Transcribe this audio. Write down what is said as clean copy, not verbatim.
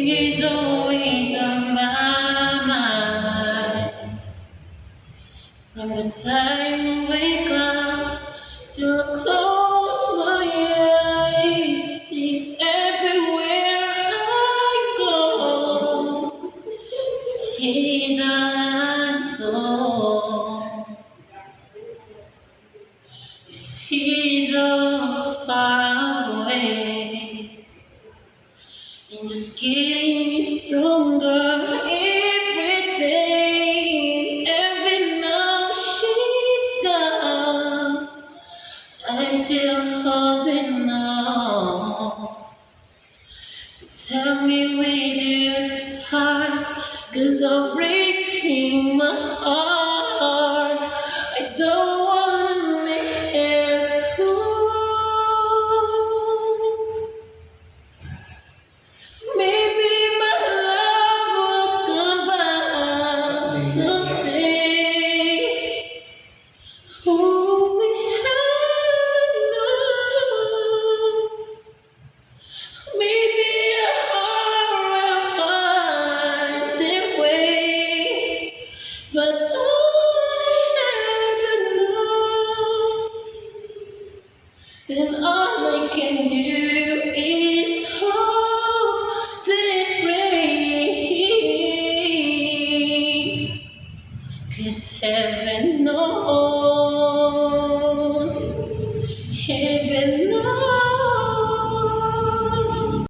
She's always on my mind. From the time I wake up till I close my eyes, she's everywhere I go. She's all I know. She's all far away. And just getting stronger every day. Every now she's gone, I'm still holding on. So tell me where the stars, 'cause I'll break